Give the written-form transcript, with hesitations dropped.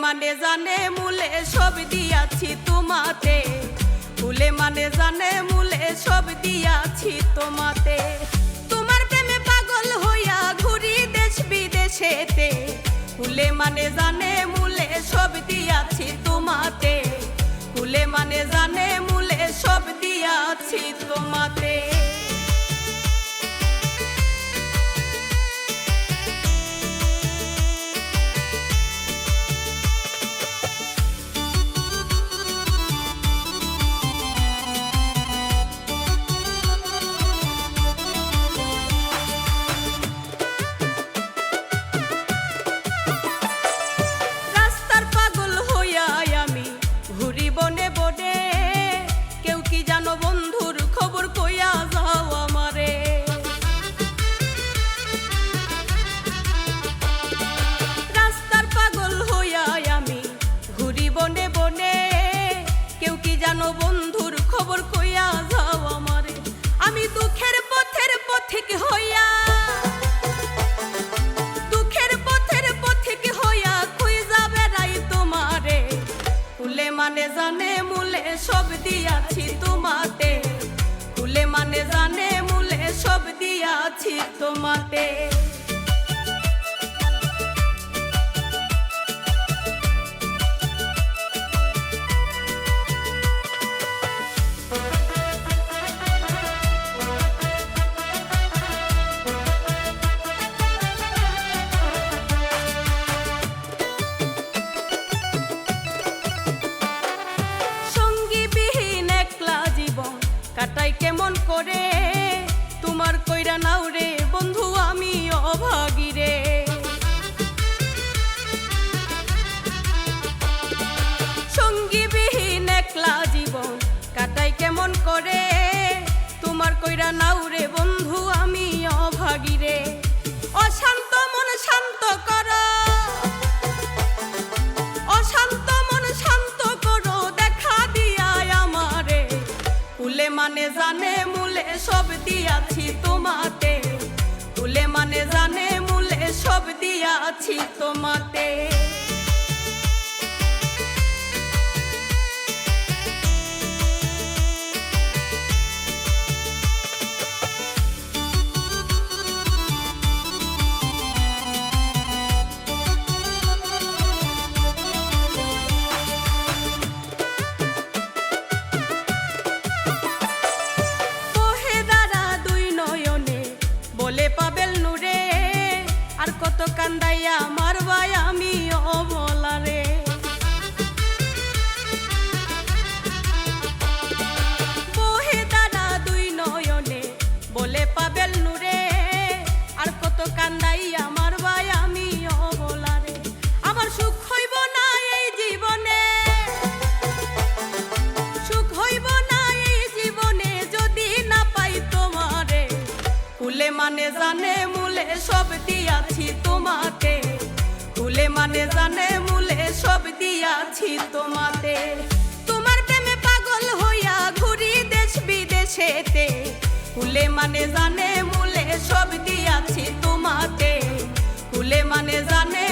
মানে জানে মূলে সব দিয়াছি তোমাতে, ফুলে মানে জানে মূলে সব দিয়াছি তোমাতে। তোমার প্রেমে পাগল হইয়া ঘুরি দেশ বিদেশেতে, ফুলে মানে জানে মূলে সব দিয়াছি তোমাতে, ফুলে মানে জানে মূলে সব দিয়াছি তোমাতে। বন্ধুর খবর কইয়া যাও আমারে, আমি দুঃখের পথের পথিক হইয়া, দুঃখের পথের পথিক হইয়া খুঁজা বেড়াই তোমারে। ফুলে মানে জানে মূলে সব দিয়াছি তোমাতে, ফুলে মানে জানে মূলে সব দিয়াছি তোমাতে। কাটাই কেমন করে তোমার কইরা নাও রে বন্ধু আমি অভাগী রে। সঙ্গীবিহীন একলা জীবন কাটাই কেমন করে তোমার কইরা নাও রে বন্ধু আমি অভাগী রে। অশান্ত মন শান্ত করো, অশান্ত মন শান্ত করো দেখা দিয়া আমারে। ফুলে মানে জানে মূলে সব দিয়াছি তোমাতে, ফুলে মানে জানে মূলে সব দিয়াছি তোমাতে। কত কান্দাইয়া মারবাই আমি অবলা রে। বহে দানা দুই নয়নে বলে পাবেল নুরে, আর কত কান্দাইয়া মারবাই আমি অবলা রে। আমার সুখ হইব না এই জীবনে, সুখ হইব না এই জীবনে যদি না পাই তোমারে। ফুলে মানে জানে মূলে সব দিয়াছি তোমাতে, ফুলে মানে জানে মূলে সব দিয়াছি তোমাতে। তোমার প্রেমে পাগল হইয়া ঘুরি দেশ বিদেশেতে, ফুলে মানে জানে মূলে সব দিয়াছি তোমাতে, ফুলে মানে জানে